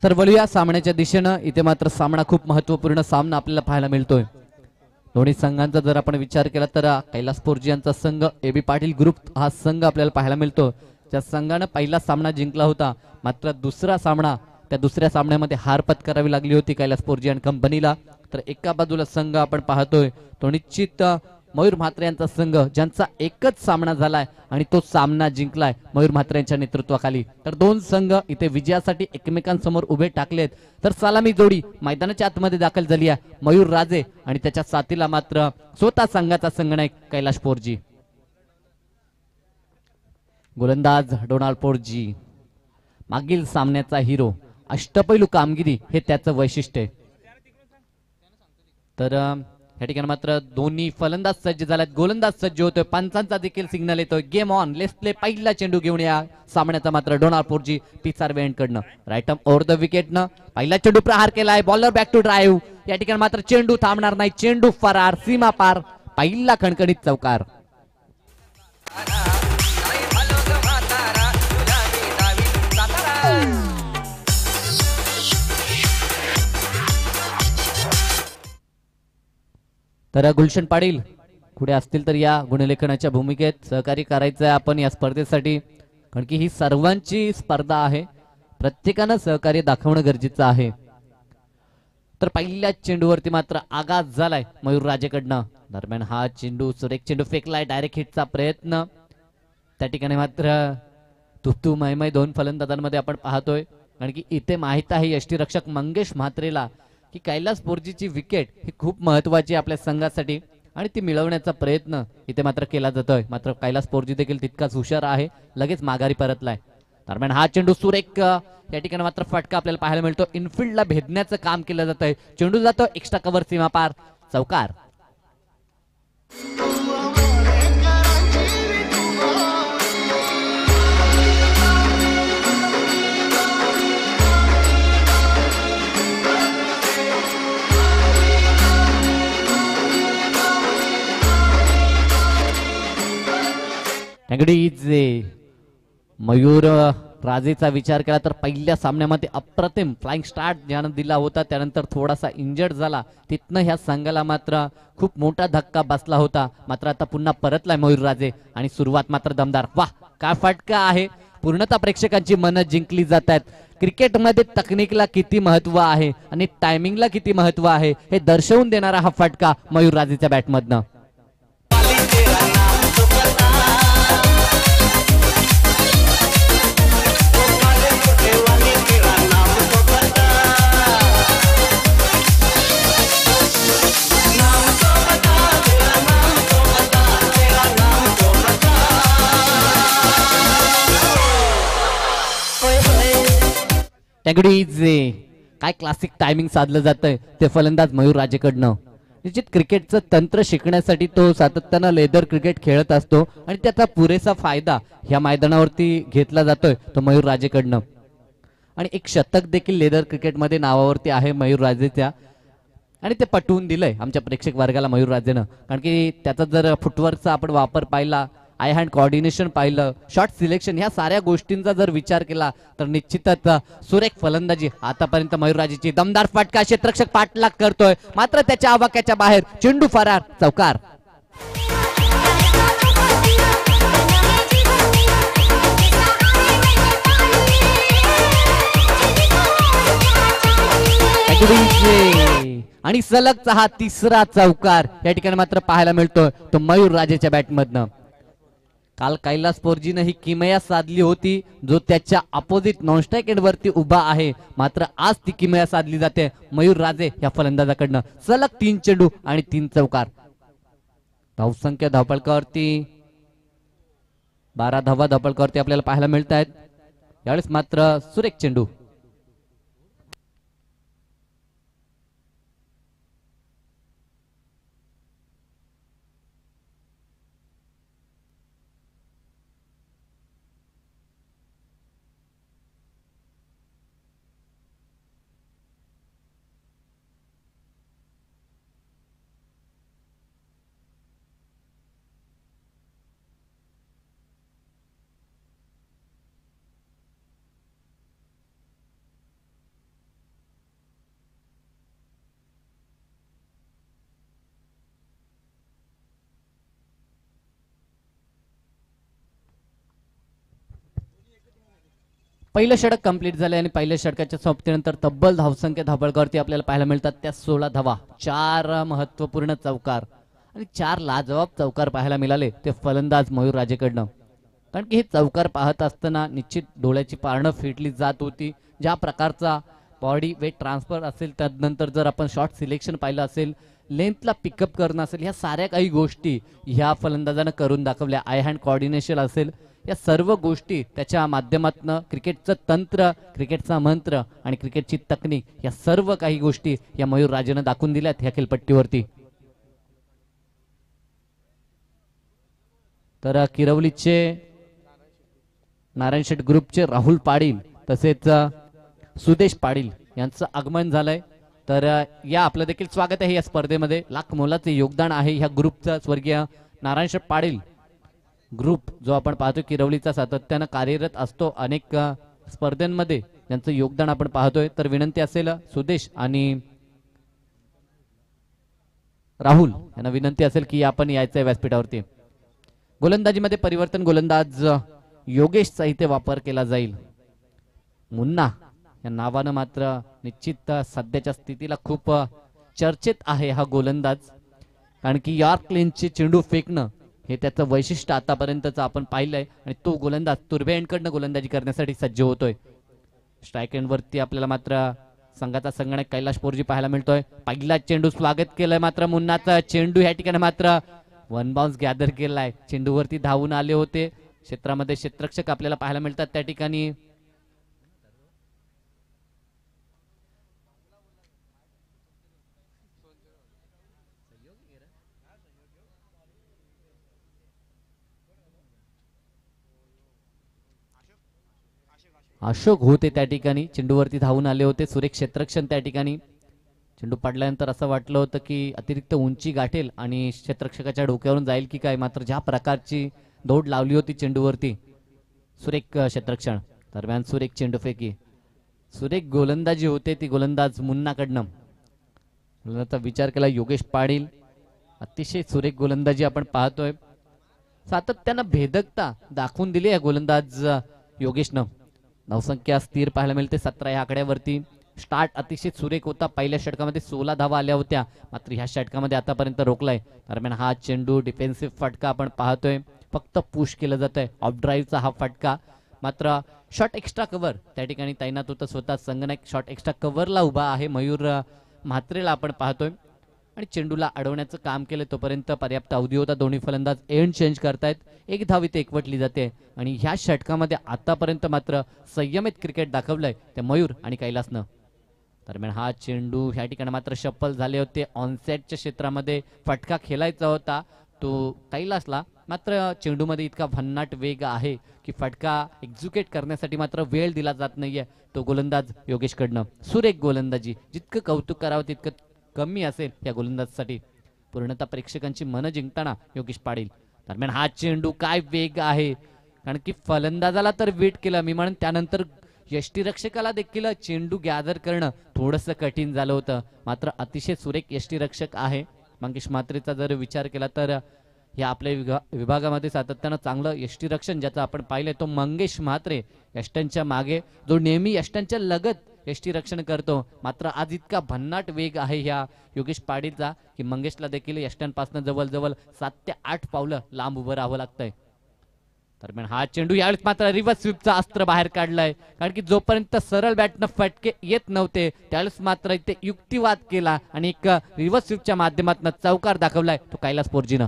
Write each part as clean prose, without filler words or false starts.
तर वळूया सामन्याच्या दिशेनं. इथे मात्र सामना खूप महत्वपूर्ण सामना आपल्याला पाहायला मिळतोय. दोन्ही संघांचा जर आपण विचार केला तर कैलासपोरजी यांचा संघ एबी पाटील ग्रुप हा संघ आपल्याला पाहायला मिळतो. ज्या संघानं पहिला सामना जिंकला होता, मात्र दुसरा सामना त्या दुसऱ्या सामन्यामध्ये हार पत्करावी लागली होती कैलासपोरजी आणि कंपनीला. तर एका बाजूला संघ आपण पाहतोय तो निश्चित मयूर म्हात्रे यांचा संघ, ज्यांचा एकच सामना झालाय आणि तो सामना जिंकलाय मयूर म्हात्रे यांच्या नेतृत्वाखाली. तर दोन संघ इथे विजयासाठी एकमेकांसमोर उभे टाकलेत. तर सलामी जोडी मैदानाच्या आतमध्ये दाखल झाली आहे. मयूर राजे आणि त्याच्या साथीला मात्र स्वतः संघाचा संगणक कैलाश पोरजी. गोलंदाज डोनाल्ड पोरजी मागील सामन्याचा हिरो. अष्टपैलू कामगिरी हे त्याचं वैशिष्ट्य आहे. तर या ठिकाणी मात्र दोन्ही फलंदाज सज्ज झाल्यात, गोलंदाज सज्ज होतोय, पंचांचा देखील सिग्नल येतोय. Game on, let's play. पहिला चेंडू घेऊन या सामन्याचा मात्र डोनाल्ड पोरजी पिचार वेंडकडनं राईट आर्म ओव्हर द विकेटनं पहिला चेंडू प्रहार केलाय. Bowler back to drive. या ठिकाणी मात्र चेंडू थांबणार नाही, चेंडू फरार, सीमा पार, पहिला खणखणीत चौकार. तर गुलशन पाटील पुढे असतील तर या गुणलेखनाच्या भूमिकेत सहकार्य करायचं आहे आपण या स्पर्धेसाठी, कारण की ही सर्वांची स्पर्धा आहे. प्रत्येकानं सहकार्य दाखवणं गरजेचं आहे. तर पहिल्या चेंडूवरती मात्र आघात झालाय मयूर राजेकडनं. दरम्यान हा चेंडू सुरेख चेंडू फेकलाय, डायरेक्ट हिटचा प्रयत्न. त्या ठिकाणी मात्र तुतू मैमय दोन फलंदाजांमध्ये आपण पाहतोय, कारण की इथे माहित आहे यष्टीरक्षक मंगेश म्हात्रेला की कैलासपोरजीची विकेट ही खूप महत्वाची आपल्या संघासाठी आणि ती मिळवण्याचा प्रयत्न इथे मात्र केला जातोय. मात्र कैलासपोरजी देखील तितकाच हुशार आहे, लगेच माघारी परतलाय. दरम्यान हा चेंडू सुरेख या ठिकाणी मात्र फटका आपल्याला पाहायला मिळतो. इनफिल्डला भेदण्याचं काम केलं जात आहे. चेंडू जातो एक्स्ट्रा कव्हर, सीमा पार, चौकार. मयूर राजेचा विचार केला तर पहिल्या सामन्यामध्ये अप्रतिम फ्लाइंग स्टार्ट ज्यानं दिला होता, त्यानंतर थोडासा इंजर्ड झाला. तिथनं ह्या संघाला मात्र खूप मोठा धक्का बसला होता. मात्र आता पुन्हा परतलाय मयूर राजे आणि सुरुवात मात्र दमदार. वाह, काय फटका आहे. पूर्णतः प्रेक्षकांची मनं जिंकली जात आहेत. क्रिकेटमध्ये तकनिकला किती महत्व आहे आणि टायमिंगला किती महत्व आहे हे दर्शवून देणारा हा फटका मयूर राजेच्या बॅटमधनं. काय क्लासिक टायमिंग साधलं जातंय ते फलंदाज मयूर राजेकडनं. निश्चित क्रिकेटचं तंत्र शिकण्यासाठी तो सातत्यानं लेदर क्रिकेट खेळत असतो आणि त्याचा पुरेसा फायदा ह्या मैदानावरती घेतला जातोय तो मयूर राजेकडनं. आणि एक शतक देखील लेदर क्रिकेटमध्ये नावावरती आहे मयूर राजेच्या, आणि ते पटवून दिलंय आमच्या प्रेक्षक वर्गाला मयूर राजेनं. कारण की त्याचा जर फुटवर्कचा आपण वापर पाहिला, आय हँड कोऑर्डिनेशन पाहिलं, शॉट सिलेक्शन, ह्या साऱ्या गोष्टींचा जर विचार केला तर निश्चितच सुरेख फलंदाजी. आतापर्यंत मयूर राजेची दमदार फटका, क्षेत्ररक्षक पाठलाग करतोय, मात्र त्याच्या आवाक्याच्या बाहेर, चेंडू फरार, चौकार. आणि सलगचा हा तिसरा चौकार या ठिकाणी मात्र पाहायला मिळतोय तो मयूर राजेच्या बॅटमधनं. काल कैलासपोरजीनं ही किमया साधली होती, जो त्याच्या अपोजिट नॉनस्ट्राइक एंड वरती उभा आहे. मात्र आज ती किमया साधली जाते मयूर राजे या फलंदाजाकडनं. सलग 3 चेंडू आणि 3 चौकार. धावसंख्या धावपळकावरती 12 धावा धावपळकावरती आपल्याला पाहायला मिळत आहेत. यावेळेस मात्र सुरेख चेंडू. पहिलं षटक कंप्लीट झाले आणि पहिल्या षटकाच्या समाप्तीनंतर तब्बल धावसंख्या धाबळगावरती आपल्याला पाहायला मिळतात त्या 16 धावा, 4 महत्वपूर्ण चौकार आणि 4 लाजवाब चौकार पाहायला मिळाले ते फलंदाज मयूर राजेकडनं. कारण की हे चौकार पाहत असताना निश्चित डोळ्याची पारणं फिटली जात होती. ज्या प्रकारचा बॉडी वेट ट्रान्सफर असेल, त्यानंतर जर आपण शॉर्ट सिलेक्शन पाहिलं असेल, लेंथला पिकअप करणं असेल, ह्या साऱ्या काही गोष्टी ह्या फलंदाजानं करून दाखवल्या. आय हँड कोऑर्डिनेशन असेल, या सर्व गोष्टी त्याच्या माध्यमातून क्रिकेटचं तंत्र, क्रिकेटचा मंत्र आणि क्रिकेटची तकनीक या सर्व काही गोष्टी या मयूर राजेनं दाखवून दिल्यात ह्या खेळपट्टीवरती. तर किरवलीचे नारायण शेठ ग्रुपचे राहुल पाटील तसेच सुदेश पाटील यांचं आगमन झालंय. तर या आपलं देखील स्वागत आहे या स्पर्धेमध्ये. लाख मोलाचे योगदान आहे ह्या ग्रुपचं. स्वर्गीय नारायण शेठ पाटील ग्रुप जो आपण पाहतो किरवलीचा सातत्यानं कार्यरत असतो अनेक स्पर्धेमध्ये, त्यांचं योगदान आपण पाहतोय. तर विनंती असेल सुदेश आणि राहुल यांना विनंती असेल की आपण यायचंय व्यासपीठावरती. गोलंदाजीमध्ये परिवर्तन, गोलंदाज योगेशचा इथे वापर केला जाईल. मुन्ना या नावानं मात्र निश्चित सध्याच्या स्थितीला खूप चर्चेत आहे हा गोलंदाज. कारण की यॉर्क लेनचे चेंडू फेकणं हे त्याचं वैशिष्ट्य आतापर्यंतचं आपण पाहिलंय आणि तो गोलंदाज तुर्भे एंडकडनं गोलंदाजी करण्यासाठी सज्ज होतोय. स्ट्राईक एंडवरती आपल्याला मात्र संघाचा संगणक कैलाश पोरजी पाहायला मिळतोय. पहिला चेंडू स्वागत केलंय मात्र मुन्नाचा चेंडू ह्या ठिकाणी मात्र वन बाउन्स गॅदर केलाय. चेंडूवरती धावून आले होते क्षेत्रामध्ये क्षेत्ररक्षक आपल्याला पाहायला मिळतात त्या ठिकाणी. अशोक होते त्या ठिकाणी, चेंडूवरती धावून आले होते. सुरेख क्षेत्ररक्षण त्या ठिकाणी. चेंडू पडल्यानंतर असं वाटलं होतं की अतिरिक्त उंची गाठेल आणि क्षेत्ररक्षकाच्या डोक्यावरून जाईल की काय, मात्र ज्या प्रकारची दौड लावली होती चेंडूवरती सुरेख क्षेत्ररक्षण. दरम्यान सुरेख चेंडूफेकी, सुरेख गोलंदाजी होते ती गोलंदाज मुन्नाकडनं. गोलंदाजाचा विचार केला योगेश पाटील. अतिशय सुरेख गोलंदाजी आपण पाहतोय. सातत्यानं भेदकता दाखवून दिली आहे गोलंदाज योगेशनं. धावसंख्या स्थिर पाहायला मिळते 17 या आकड्यावरती. स्टार्ट अतिशय सुरेख होता. पहिल्या षटकामध्ये 16 धावा आल्या होत्या, मात्र ह्या षटकामध्ये आतापर्यंत रोखलाय. दरम्यान हा चेंडू डिफेन्सिव्ह फटका आपण पाहतोय. फक्त पुश केलं जात आहे. ऑफ ड्राईव्हचा हा फटका, मात्र शॉर्ट एक्स्ट्रा कव्हर त्या ठिकाणी तैनात होतं. स्वतः संगणक शॉर्ट एक्स्ट्रा कव्हरला उभा आहे. मयूर म्हात्रेला आपण पाहतोय आणि चेंडूला अडवण्याचं काम केलं. तोपर्यंत पर्याप्त अवधी होता. दोन्ही फलंदाज एंड चेंज करतायत. एक धाव इथे एकवटली जाते आणि ह्या षटकामध्ये आतापर्यंत मात्र संयमित क्रिकेट दाखवलंय त्या मयूर आणि कैलासनं. दरम्यान हा चेंडू ह्या ठिकाणी मात्र शफल झाले होते. ऑनसेटच्या क्षेत्रामध्ये फटका खेळायचा होता तो कैलासला, मात्र चेंडूमध्ये इतका भन्नाट वेग आहे की फटका एक्झिक्यूट करण्यासाठी मात्र वेळ दिला जात नाहीये तो गोलंदाज योगेशकडनं. सुरेख गोलंदाजी, जितकं कौतुक करावं तितकं कमी असेल या गोलंदाजासाठी. पूर्णतः प्रेक्षकांची मनं जिंकताना योगेश पाटील. दरम्यान हा चेंडू काय वेग आहे, कारण की फलंदाजाला तर वेट केलं मी म्हणून, त्यानंतर यष्टीरक्षकाला देखील चेंडू गॅदर करणं थोडंसं कठीण झालं होतं. मात्र अतिशय सुरेख यष्टीरक्षक आहे मंगेश म्हात्रेचा. जर विचार केला तर या आपल्या विभागामध्ये सातत्यानं चांगलं यष्टीरक्षण ज्याचं आपण पाहिलंय तो मंगेश म्हात्रे. यष्टांच्या मागे जो नेहमी यष्टांच्या लगत यष्टीरक्षण करतो, मात्र आज इतका भन्नाट वेग आहे ह्या योगेश पाटीलचा की मंगेशला देखील यष्टांपासून जवळजवळ 7 ते 8 पावलं लांब उभं राहावं लागतंय. दरम्यान हा चेंडू यावेळेस मात्र रिव्हर्स स्वीपचा अस्त्र बाहेर काढलाय. कारण की जोपर्यंत सरळ बॅटनं फटके येत नव्हते त्यावेळेस मात्र इथे युक्तिवाद केला आणि एक रिव्हर्स स्वीपच्या माध्यमातून चौकार दाखवलाय तो कैलास पोरजीनं.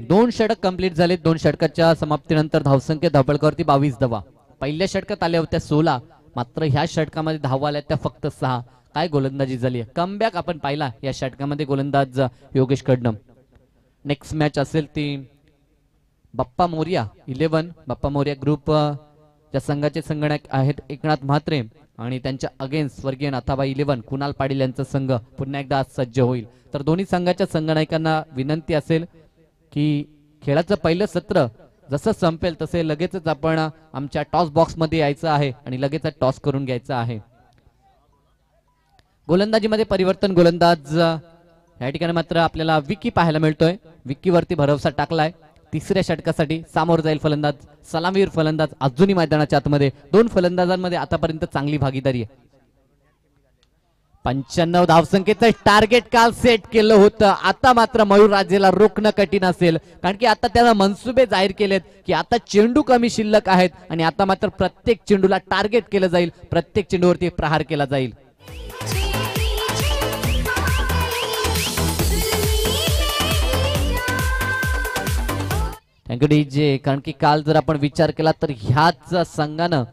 दोन षटक कंप्लीट झाले. 2 षटकाच्या समाप्तीनंतर धावसंख्या धाबळगावरती 22 धावा. पहिल्या षटकात आल्या होत्या 16, मात्र ह्या षटकामध्ये धावा आल्या त्या फक्त 6. काय गोलंदाजी झाली, कमबॅक आपण पाहिला या षटकामध्ये गोलंदाज योगेश कडनं. नेक्स्ट मॅच असेल ती बाप्पा मोर्या 11. बाप्पा मोर्या ग्रुप ज्या संघाचे संगणक आहेत एकनाथ म्हात्रे आणि त्यांच्या अगेन्स्ट स्वर्गीय नाथाबाई 11 कुणाल पाटील यांचा संघ पुन्हा एकदा आज सज्ज होईल. तर दोन्ही संघाच्या संघनायकांना विनंती असेल की खेळाचं पहिलं सत्र जसं संपेल तसे लगेचच आपण आमच्या टॉस बॉक्स मध्ये यायचं आहे आणि लगेच टॉस करून घ्यायचं आहे. गोलंदाजीमध्ये परिवर्तन. गोलंदाज या ठिकाणी मात्र आपल्याला विकी पाहायला मिळतोय. विकीवरती भरवसा टाकलाय. तिसऱ्या षटकासाठी सामोर जाईल फलंदाज. सलामीवीर फलंदाज अजूनही मैदानाच्या आतमध्ये. दोन फलंदाजांमध्ये आतापर्यंत चांगली भागीदारी आहे. 95 धावसंख्येचं टार्गेट काल सेट केलं होतं. आता मात्र मयूर राजेला रोखणं कठीण असेल, कारण की आता त्याला मनसुबे जाहीर केलेत की आता चेंडू कमी शिल्लक आहेत आणि आता मात्र प्रत्येक चेंडूला टार्गेट केलं जाईल, प्रत्येक चेंडूवरती प्रहार केला जाईल. Thank you DJ. कारण की काल जर आपण विचार केला तर ह्याच संघानं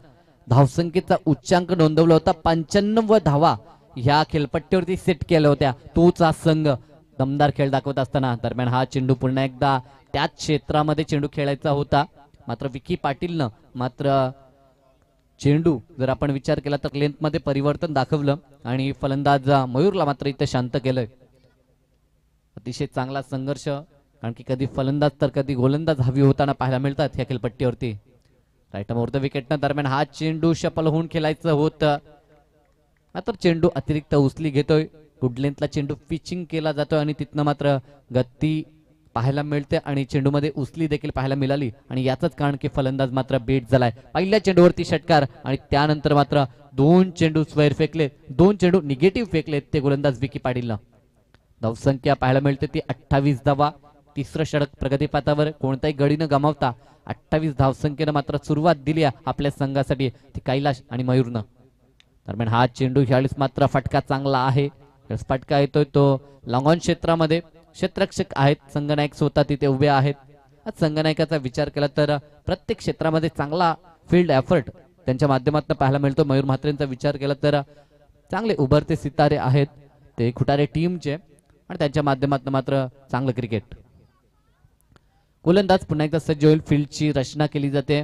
धावसंख्येचा उच्चांक नोंदवला होता. 95 धावा ह्या खेळपट्टीवरती सेट केल्या होत्या. तोच हा संघ दमदार खेळ दाखवत असताना दरम्यान हा चेंडू पुन्हा एकदा त्याच क्षेत्रामध्ये चेंडू खेळायचा होता. मात्र विकी पाटीलनं मात्र चेंडू जर आपण विचार केला तर लेंथ मध्ये परिवर्तन दाखवलं आणि फलंदाज मयूरला मात्र इथे शांत केलंय. अतिशय चांगला संघर्ष, कारण की कधी फलंदाज तर कधी गोलंदाज हवी होताना पाहायला मिळतात ह्या खेळपट्टीवरती. राईट मोर द विकेटनं दरम्यान हा चेंडू शफल होऊन खेळायचं होतं. मात्र चेंडू अतिरिक्त उचली घेतोय. गुड लेंथला चेंडू पिचिंग केला जातोय आणि तिथनं मात्र गती पाहायला मिळते आणि चेंडूमध्ये उचली देखील पाहायला मिळाली आणि याचंच कारण की फलंदाज मात्र बेट झालाय. पहिल्या चेंडूवरती षटकार आणि त्यानंतर मात्र 2 चेंडू स्क्वेअर फेकले, 2 चेंडू निगेटिव्ह फेकलेत ते गोलंदाज विकी पाटीलनं. धावसंख्या पाहायला मिळते ती 28 धावा. तिसरं षटक प्रगतीपथावर कोणताही गडी न गमावता 28 धावसंख्येनं मात्र सुरुवात दिली आपल्या संघासाठी ती कैलाश आणि मयूरनं. दरम्यान हा चेंडू ह्यावेळेस मात्र फटका चांगला आहे. फटका येतोय तो लॉंग ऑन क्षेत्रामध्ये. क्षेत्ररक्षक आहेत, संघनायक स्वतः तिथे उभे आहेत. आज संघनायकाचा विचार केला तर प्रत्येक क्षेत्रामध्ये चांगला फील्ड एफर्ट त्यांच्या माध्यमातून पाहायला मिळतो. मयूर म्हात्रेंचा विचार केला तर चांगले उभरते सितारे आहेत ते खुटारे टीमचे आणि त्यांच्या माध्यमातून मात्र चांगलं क्रिकेट. गोलंदाज पुन्हा एकदा सज्ज होईल. फील्डची रचना केली जाते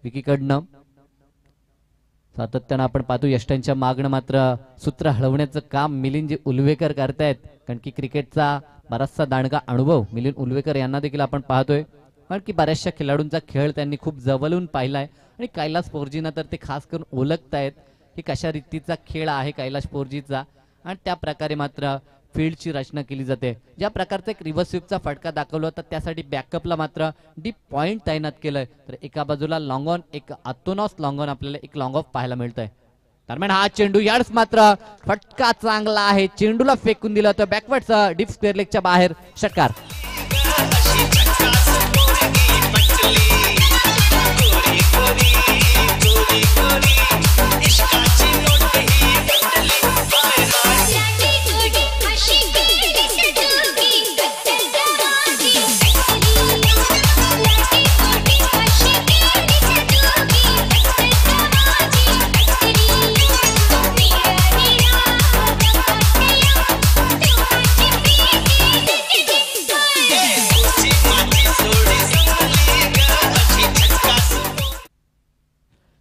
विकीकडनं. सातत्यानं आपण पाहतो यष्टांच्या मागणं मात्र सूत्र हलवण्याचं काम मिलिंद उलवेकर करतायत, कारण की क्रिकेटचा बराचसा दांडगा अनुभव मिलिंद उलवेकर यांना देखील आपण पाहतोय. कारण की बऱ्याचशा खेळाडूंचा खेळ त्यांनी खूप जवळून पाहिलाय आणि कैलास पोरजींना तर ते खास करून ओळखतायत की कशा रीतीचा खेळ आहे कैलाश पोरजीचा आणि त्या प्रकारे मात्र फील्डची रचना केली जाते. ज्या प्रकारचा एक रिव्हर्स स्वीपचा फटका दाखवला होता त्यासाठी बॅकअपला मात्र डीप पॉइंट तैनात केलंय. तर एका बाजूला लॉंग ऑन, एक आतोनॉस लॉंग ऑन, आपल्याला एक लॉंग ऑफ पाहायला मिळतंय. दरम्यान हा चेंडू यार्ड्स मात्र फटका चांगला आहे. चेंडूला फेकून दिलं होतं बॅकवर्ड्स डीप स्क्वेअर लेगच्या बाहेर. षटकार.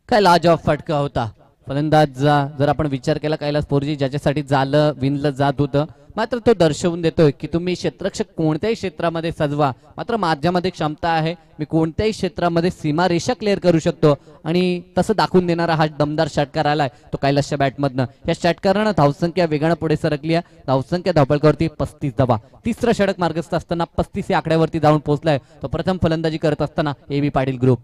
काय लाजवाब फटका होता. फलंदाज जर आपण विचार केला कैलास पोरजी ज्याच्यासाठी झालं विणलं जात होतं, मात्र तो दर्शवून देतोय की तुम्ही क्षेत्ररक्षक कोणत्याही क्षेत्रामध्ये सजवा, मात्र माझ्यामध्ये क्षमता आहे, मी कोणत्याही क्षेत्रामध्ये सीमारेषा क्लिअर करू शकतो आणि तसं दाखवून देणारा हा दमदार षटकार आलाय तो कैलासच्या बॅटमधनं. या षटकारानं धावसंख्या वेगानं पुढे सरकली आहे. धावसंख्या धावपळकावरती 35 धावा. तिसरं षटक मार्गस्थ असताना 35 या आकड्यावरती जाऊन पोहोचलाय. तो प्रथम फलंदाजी करत असताना A B Patil group.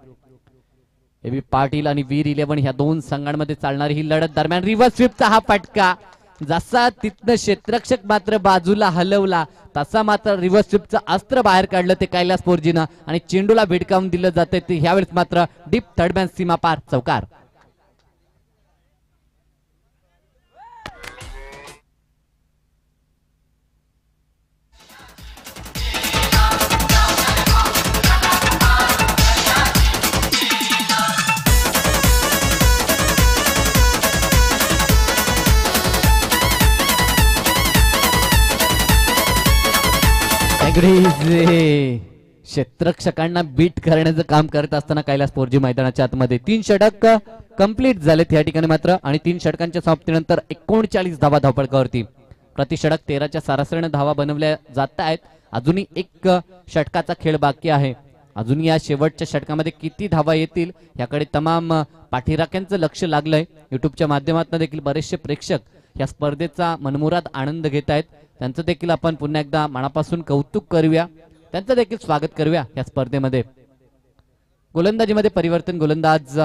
AB. Patil आणि वीर 11 ह्या दोन संघांमध्ये चालणारी ही लढत. दरम्यान रिव्हर्स स्वीपचा हा फटका, जसा तिथनं क्षेत्ररक्षक मात्र बाजूला हलवला तसा मात्र रिव्हर्स स्वीपचं अस्त्र बाहेर काढलं ते कैलास पोरजीनं आणि चेंडूला भिडकावून दिलं जाते ते ह्यावेळेस मात्र डीप थर्डमॅन सीमा पार. चौकार. क्षेत्ररक्षकांना बीट करण्याचं काम करत असताना कैलास पोरजी मैदानाच्या आतमध्ये 3 षटक कंप्लीट झालेत या ठिकाणी मात्र आणि 3 षटकांच्या समाप्तीनंतर 39 धावा धावपळकावरती. प्रति षटक 13च्या सरासरीने धावा बनवल्या जात आहेत. अजूनही एक षटकाचा खेळ बाकी आहे. अजून या शेवटच्या षटकामध्ये किती धावा येतील याकडे तमाम पाठीराख्यांचं लक्ष लागलंय. युट्यूबच्या माध्यमातून देखील बरेचसे प्रेक्षक या स्पर्धेचा मनमुराद आनंद घेत आहेत. त्यांचं देखील आपण पुन्हा एकदा मनापासून कौतुक करूया, त्यांचं देखील स्वागत करूया या स्पर्धेमध्ये. गोलंदाजीमध्ये परिवर्तन. गोलंदाज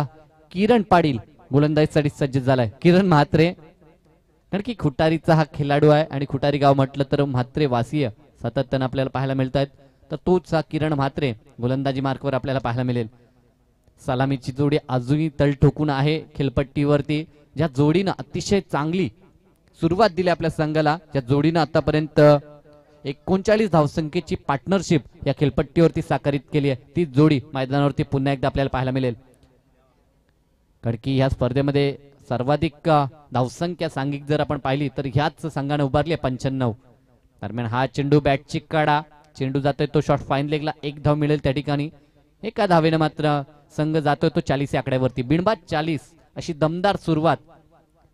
किरण पाटील गोलंदाजीसाठी सज्ज झालाय. किरण म्हात्रे, कारण की खुटारीचा हा खेळाडू आहे आणि खुटारी गाव म्हटलं तर म्हात्रे वासीय सातत्यानं आपल्याला पाहायला मिळत आहेत. तर तोच हा किरण म्हात्रे गोलंदाजी मार्कवर आपल्याला पाहायला मिळेल. सलामीची जोडी अजूनही तळ ठोकून आहे खेळपट्टीवरती. ज्या जोडीनं अतिशय चांगली सुरुवात दिली आपल्या संघाला, ज्या जोडीनं आतापर्यंत 39 धावसंख्येची पार्टनरशिप या खेळपट्टीवरती साकारित केली आहे, ती जोडी मैदानावरती पुन्हा एकदा आपल्याला पाहायला मिळेल. कारण की ह्या स्पर्धेमध्ये सर्वाधिक धावसंख्या सांघिक जर आपण पाहिली तर ह्याच संघाने उभारली आहे 95. दरम्यान हा चेंडू बॅटची काढा, चेंडू जातोय तो शॉट फाईन लेगला, 1 धाव मिळेल त्या ठिकाणी. एका धावेनं मात्र संघ जातोय तो 40 या आकड्यावरती. बिनबाद 40 अशी दमदार सुरुवात,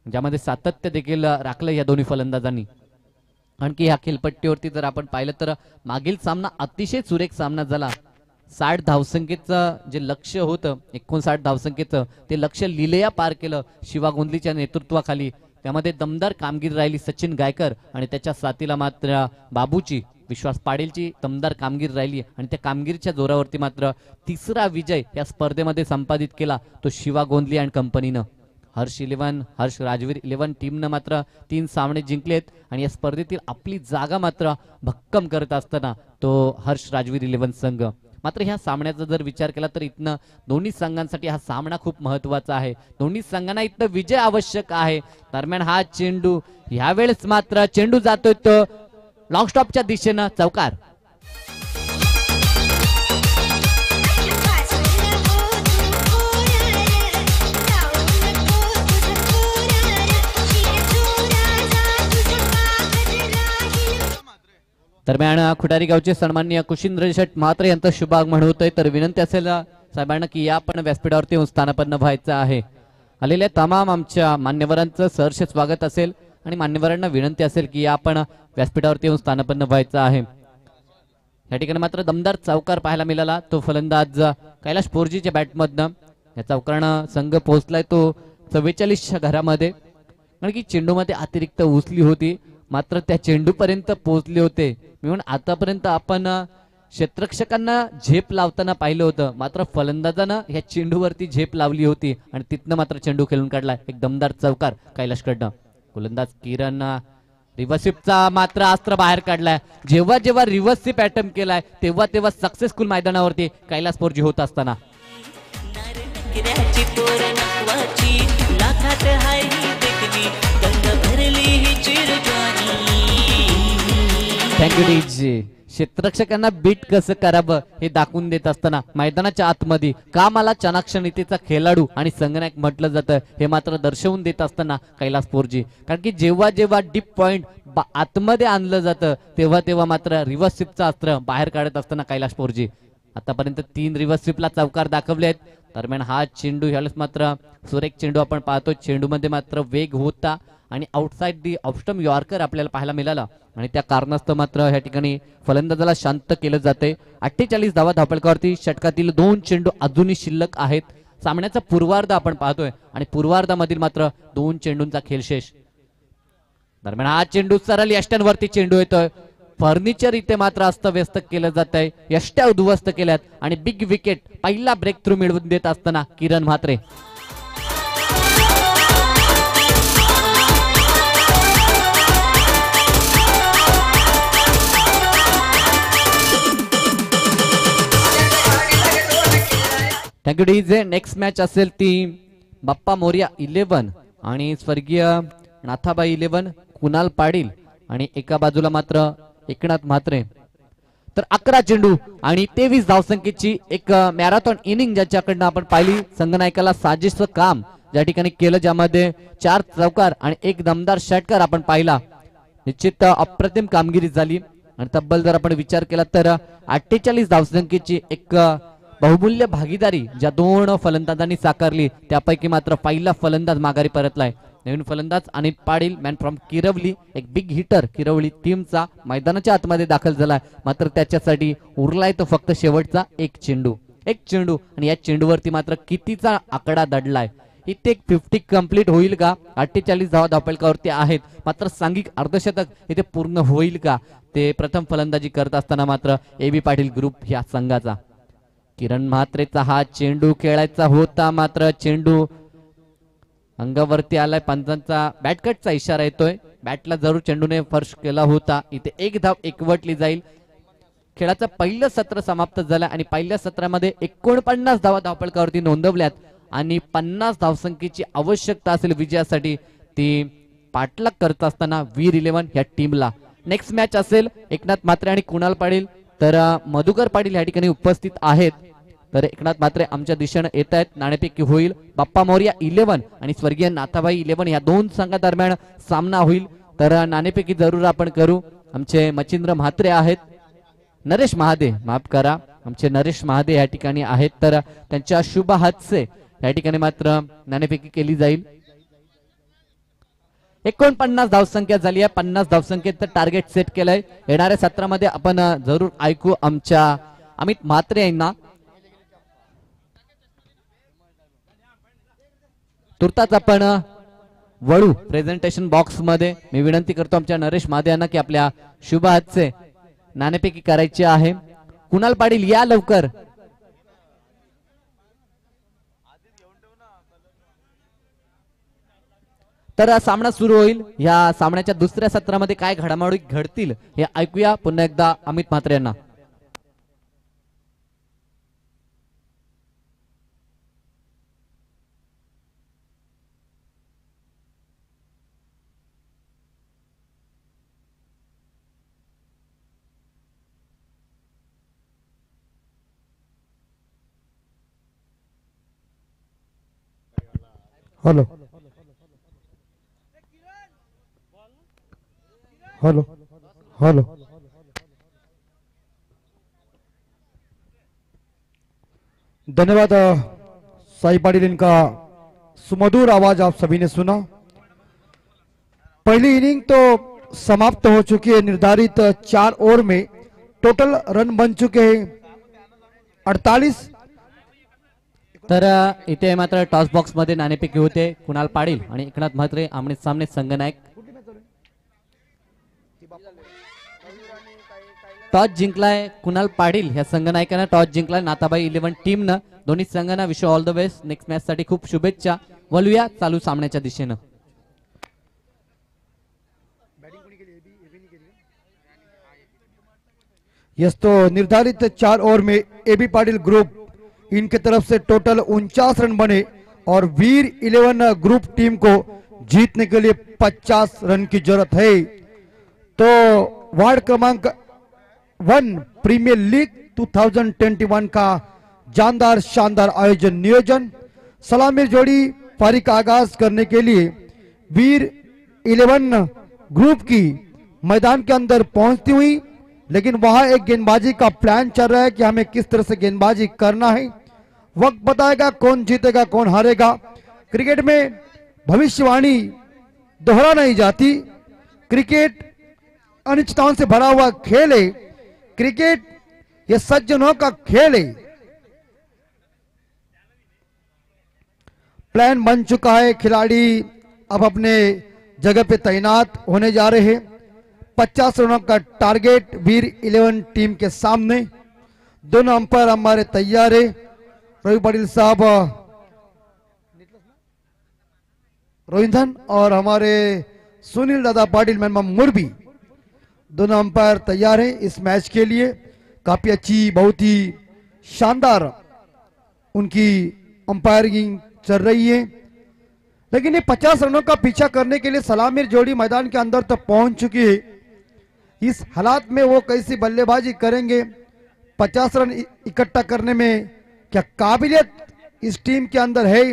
ज्यामध्ये सातत्य देखील राखलं या दोन्ही फलंदाजांनी. आणखी ह्या खेळपट्टीवरती जर आपण पाहिलं तर मागील सामना अतिशय सुरेख सामना झाला. 60 धावसंख्येचं जे लक्ष्य होतं, 59 धावसंख्येचं ते लक्ष्य लिलेया पार केलं शिवा गोंधलीच्या नेतृत्वाखाली. त्यामध्ये दमदार कामगिरी राहिली सचिन गायकर आणि त्याच्या साथीला मात्र बाबूची विश्वास पाटीलची दमदार कामगिरी राहिली आणि त्या कामगिरीच्या जोरावरती मात्र तिसरा विजय या स्पर्धेमध्ये संपादित केला तो शिवा गोंधली आणि कंपनीनं. हर्ष राजवीर 11 टीमनं मात्र 3 सामने जिंकलेत आणि या स्पर्धेतील आपली जागा मात्र भक्कम करत असताना तो हर्ष राजवीर 11 संघ. मात्र ह्या सामन्याचा जर विचार केला तर इथनं दोन्ही संघांसाठी हा सामना खूप महत्वाचा आहे. दोन्ही संघांना इथं विजय आवश्यक आहे. दरम्यान हा चेंडू ह्यावेळेस मात्र चेंडू जातोय तो लॉंग स्टॉपच्या दिशेनं चौकार. दरम्यान खुटारी गावचे सन्माननीय कुशिंद्र शेठ म्हात्रे यांचा शुभागमन होतोय. तर विनंती असेल साहेबांना की या आपण व्यासपीठावरती येऊन स्थानापन्न व्हायचं आहे. आलेल्या तमाम आमच्या मान्यवरांचं सहर्ष स्वागत असेल आणि मान्यवरांना विनंती असेल की या आपण व्यासपीठावरती येऊन स्थानापन्न व्हायचं आहे. या ठिकाणी मात्र दमदार चौकार पाहायला मिळाला तो फलंदाज कैलाश पोरजीच्या बॅटमधनं. या चौकारानं संघ पोहोचलाय तो 44च्या घरामध्ये. कारण की चेंडूमध्ये अतिरिक्त उचली होती, मात्र त्या चेंडूपर्यंत पोहोचले होते. मी म्हणून आतापर्यंत आपण क्षेत्ररक्षकांना झेप लावताना पाहिलं होतं, मात्र फलंदाजानं ह्या चेंडूवरती झेप लावली होती आणि तिथनं मात्र चेंडू खेळून काढलाय. एक दमदार चौकार कैलाशकडनं. गोलंदाज किरण रिव्हर्सिपचा मात्र अस्त्र बाहेर काढलाय. जेव्हा जेव्हा रिव्हर्सिप अटेम्प्ट केलाय तेव्हा तेव्हा सक्सेसफुल मैदानावरती कैलास पोरजी होत असताना. Thank you DG. क्षेत्ररक्षकांना बीट कसं करावं हे दाखवून देत असताना मैदानाच्या आतमध्ये कामाला चाणाक्ष नीतीचा खेळाडू आणि संगणक म्हटलं जातं हे मात्र दर्शवून देत असताना कैलास पोरजी. कारण की जेव्हा जेव्हा डीप पॉइंट आतमध्ये आणलं जातं तेव्हा तेव्हा मात्र रिव्हर्स स्वीपचा अस्त्र बाहेर काढत असताना कैलास पोरजी. आतापर्यंत 3 रिव्हर्स स्वीपला चौकार दाखवले आहेत. दरम्यान हा चेंडू ह्यावेळेस मात्र सुरेख चेंडू आपण पाहतो. चेंडूमध्ये मात्र वेग होता आणि आउटसाइड दी ऑफस्टम यॉर्कर आपल्याला पाहायला मिळाला आणि त्या कारणास्तव मात्र ह्या ठिकाणी फलंदाजाला शांत केलं जाते. 48 धावा धावपळकावरती षटकातील 2 चेंडू अजूनही शिल्लक आहेत. सामन्याचा पूर्वार्ध आपण पाहतोय आणि पूर्वार्धामधील मात्र 2 चेंडूंचा खेळ शेष. दरम्यान हा चेंडू सरळ यष्ट्यांवरती चेंडू येतोय. फर्निचर इथे मात्र अस्तव्यस्त केलं जात आहे. यष्ट्या उद्ध्वस्त केल्यात आणि बिग विकेट पहिला ब्रेक थ्रू मिळवून देत असताना Kiran Mhatre. Thank you DJ. Next match असेल ती बाप्पा मोर्या 11 आणि स्वर्गीय नाथाबाई 11 कुणाल पाटील आणि एका बाजूला मात्र एकनाथ म्हात्रे. तर 11 चेंडू आणि 23 धावसंख्येची एक मॅरेथॉन इनिंग ज्याच्याकडनं आपण पाहिली. संघनायकाला साजेसं काम ज्या ठिकाणी केलं, ज्यामध्ये 4 चौकार आणि 1 दमदार षटकार आपण पाहिला. निश्चित अप्रतिम कामगिरी झाली. आणि तब्बल जर आपण विचार केला तर 48 धावसंख्येची एक बहुमूल्य भागीदारी ज्या दोन फलंदाजांनी साकारली त्यापैकी मात्र पहिला फलंदाज माघारी परतलाय. नवीन फलंदाज अनिल पाटील मॅन फ्रॉम किरवली, एक बिग हिटर किरवली टीमचा मैदानाच्या आतमध्ये दाखल झालाय. मात्र त्याच्यासाठी उरलाय तो फक्त शेवटचा एक चेंडू आणि या चेंडूवरती मात्र कितीचा आकडा दडलाय. इथे एक 50 कंप्लीट होईल का? 48 धावा धावफलकावरती आहेत, मात्र सांघिक अर्धशतक इथे पूर्ण होईल का? ते प्रथम फलंदाजी करत असताना मात्र AB पाटील ग्रुप या संघाचा. किरण म्हात्रेचा हा चेंडू खेळायचा होता, मात्र चेंडू अंगावरती आलाय. पंचांचा बॅटकटचा इशारा येतोय. बॅटला जरूर चेंडूने स्पर्श केला होता. इथे एक धाव एकवटली जाईल. खेळाचं पहिलं सत्र समाप्त झालं आणि पहिल्या सत्रामध्ये 49 धावा धावफलकावरती नोंदवल्यात आणि 50 धावसंख्येची आवश्यकता असेल विजयासाठी. ती पाठलाग करत असताना वीर 11 या टीमला. नेक्स्ट मॅच असेल एकनाथ म्हात्रे आणि कुणाल पाटील. तर मधुकर पाटील या ठिकाणी उपस्थित आहेत. तर एकनाथ म्हात्रे आमच्या दिशेने येत आहेत. नाणेफेकी होईल. बाप्पा मोरया 11 आणि स्वर्गीय नाथाबाई 11 या दोन संघादरम्यान सामना होईल. तर नाणेफेकी जरूर आपण करू. आमचे मच्छिंद्र म्हात्रे आहेत, नरेश महादे माफ करा, आमचे नरेश महादे या ठिकाणी आहेत. तर त्यांच्या शुभ हातचे या ठिकाणी मात्र नाणेफेकी केली जाईल. 49 धावसंख्या झाली आहे. 50 धावसंख्येचं टार्गेट सेट केलंय. येणाऱ्या सत्रामध्ये आपण जरूर ऐकू आमच्या अमित म्हात्रे यांना. तुर्ताच आपण वळू प्रेझेंटेशन बॉक्स मध्ये. मी विनंती करतो आमच्या नरेश महादे यांना की आपल्या शुभ हातचे नाणेफेकी करायची आहे. कुणाल पाटील या लवकर. तर सामना सुरू होईल. या सामन्याच्या दुसऱ्या सत्रामध्ये काय घडामोडी घडतील हे ऐकूया पुन्हा एकदा अमित म्हात्रे यांना. Hello hello hello. धन्यवाद साई पाटिल, इनका सुमधुर आवाज आप सभी ने सुना. पहली इनिंग तो समाप्त हो चुकी है. निर्धारित 4 ओवर में टोटल रन बन चुके हैं 48. तर इथे मात्र टॉस बॉक्स मध्ये नाणेफेकी होते. कुणाल पाटील आणि एकनाथ म्हात्रे आमने सामने संघनायक. टॉस जिंकलाय कुणाल पाटील ह्या संघनायकानं टॉस जिंकलाय नाथाबाई 11 टीमनं. दोन्ही संघांना wish all the best. Next match साठी खूप शुभेच्छा. वळूया चालू सामन्याच्या दिशेनं. यस, तो निर्धारित 4 ओवर में AB पाटिल ग्रुप इनके तरफ से टोटल 49 रन बने और वीर 11 ग्रुप टीम को जीतने के लिए 50 रन की जरूरत है. तो वार्ड क्रमांक 1 प्रीमियर लीग 2021 का जानदार शानदार आयोजन नियोजन. सलामी जोड़ी पारी का आगाज करने के लिए वीर 11 ग्रुप की मैदान के अंदर पहुंचती हुई, लेकिन वहां एक गेंदबाजी का प्लान चल रहा है कि हमें किस तरह से गेंदबाजी करना है. वक्त बताएगा कौन जीतेगा कौन हारेगा. क्रिकेट में भविष्यवाणी दोहरा नहीं जाती. क्रिकेट अनिश्चितताओं से भरा हुआ खेल है. क्रिकेट ये सज्जनों का खेल है. प्लान बन चुका है. खिलाड़ी अब अपने जगह पे तैनात होने जा रहे हैं. 50 रनों का टारगेट वीर 11 टीम के सामने. दोनों अंपायर हमारे तैयार है. रवि पाटिल साहब रोहिंधन और हमारे सुनील दादा पाटिल मैन मुरबी, दोनों अंपायर तैयार हैं इस मैच के लिए. काफी अच्छी, बहुत ही शानदार उनकी अंपायरिंग चल रही है. लेकिन ये 50 रनों का पीछा करने के लिए सलामीर जोड़ी मैदान के अंदर तक पहुंच चुकी है. इस हालात में वो कैसी बल्लेबाजी करेंगे? 50 रन इकट्ठा करने में क्या काबिलियत इस टीम के अंदर है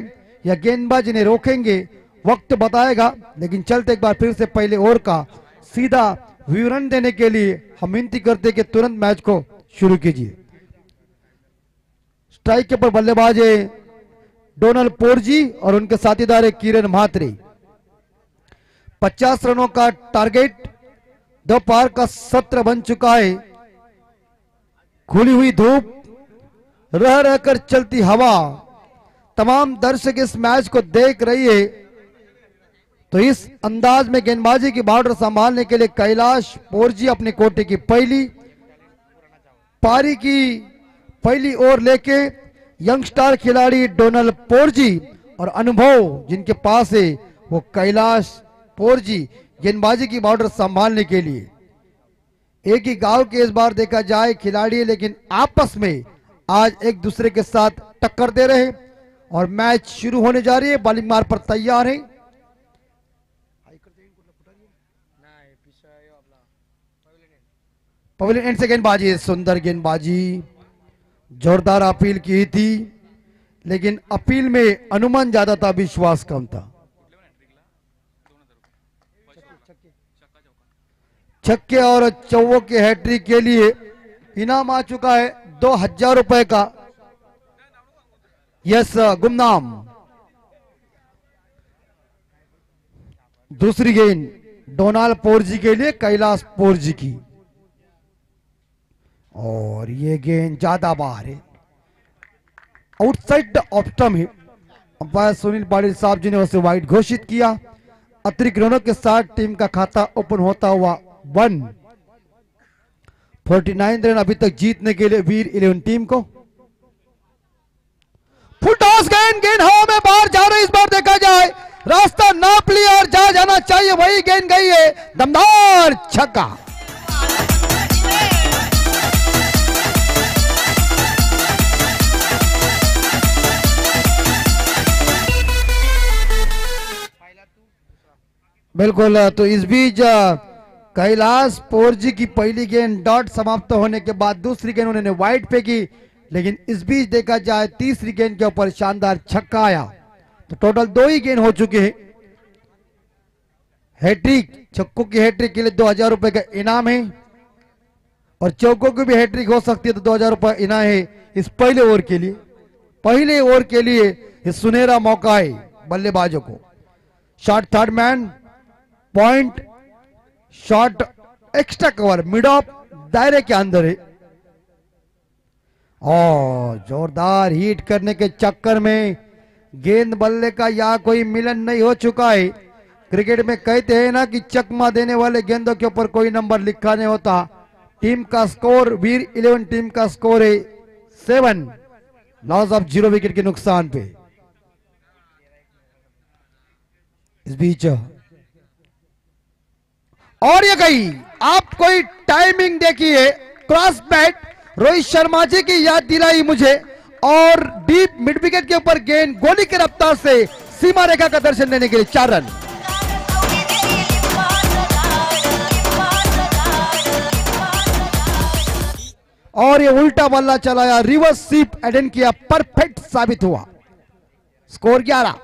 या गेंदबाज इन्हें रोकेंगे? वक्त बताएगा. लेकिन चलते एक बार फिर से पहले ओवर का सीधा विवरण देने के लिए हम विनती करते कि तुरंत मैच को शुरू कीजिए। स्ट्राइक के ऊपर बल्लेबाज है डोनाल्ड पोरजी और उनके साथीदार है किरण म्हात्रे। 50 रनों का टारगेट। दोपहर का सत्र बन चुका है। खुली हुई धूप, रह रहकर चलती हवा, तमाम दर्शक इस मैच को देख रही है। तो इस अंदाज में गेंदबाजी की बॉर्डर संभालने के लिए कैलाश पोरजी अपने कोटे की पहली पारी की पहली ओवर लेके यंगस्टर खिलाड़ी डोनाल्ड पोरजी और अनुभव जिनके पास है वो कैलाश पोरजी गेंदबाजी की बॉर्डर संभालने के लिए। एक ही गांव के इस बार देखा जाए खिलाड़ी, लेकिन आपस में आज एक दूसरे के साथ टक्कर दे रहे और मैच शुरू होने जा रही है। बॉलिंग मार पर तैयार है। पवेलियन एंड से गेंदबाजी, सुंदर गेंदबाजी, जोरदार अपील की थी, लेकिन अपील में अनुमान ज्यादा था, विश्वास कम था। छक्के और चौवों के हैट्रिक के लिए इनाम आ चुका है 2000 रुपए का। यस गुमनाम। दूसरी गेंद डोनाल्ड पोरजी के लिए कैलाश पोरजी की, और ये गेंद ज्यादा बाहर है, आउटसाइड द ऑफ स्टंप है। अंपायर सुनील पाटिल साहब जी ने उसे वाइड घोषित किया। अतिरिक्त रनों के साथ टीम का खाता ओपन होता हुआ 149 रन अभी तक जीतने के लिए वीर 11 टीम को। फुल टॉस गेंद हवा में बाहर जा रही। इस बार देखा जाए रास्ता नाप लिया और जहां जाना चाहिए वही गेंद गई है। दमदार छक्का। बिल्कुल। तो इस बीच कैलाश पोरजी की पहली गेंद डॉट समाप्त होने के बाद दूसरी गेंद उन्होंने वाइड पे की, लेकिन इस बीच देखा जाए तीसरी गेंद के ऊपर शानदार छक्का आया। तो टोटल 2 ही गेंद हो चुके हैं। हैट्रिक, छक्कों की हैट्रिक के लिए 2000 रुपए का इनाम है और चौकों की भी हैट्रिक हो सकती है तो 2000 रुपए इनाम है इस पहले ओवर के लिए। पहले ओवर के लिए इस सुनहरा मौका है बल्लेबाजों को। Shot third man, point, shot extra cover, mid of दायरे के अंदर है। और जोरदार हिट करने के चक्कर में गेंद बल्ले का या कोई मिलन नहीं हो चुका है। क्रिकेट में कहते हैं ना कि चकमा देने वाले गेंदों के ऊपर कोई नंबर लिखा नहीं होता। टीम का स्कोर, वीर 11 टीम का स्कोर है 7, लॉस ऑफ 0 विकेट के नुकसान पे। इस बीच और ये गई, आप कोई टाइमिंग देखिए, क्रॉस बैट रोहित शर्मा जी की याद दिलाई मुझे, और डीप मिड विकेट के ऊपर गेंद गोली की रफ्तार से सीमा रेखा का दर्शन देने के लिए 4 रन। और ये उल्टा बल्ला चलाया, रिवर्स स्वीप अटेंड किया, परफेक्ट साबित हुआ। स्कोर 11।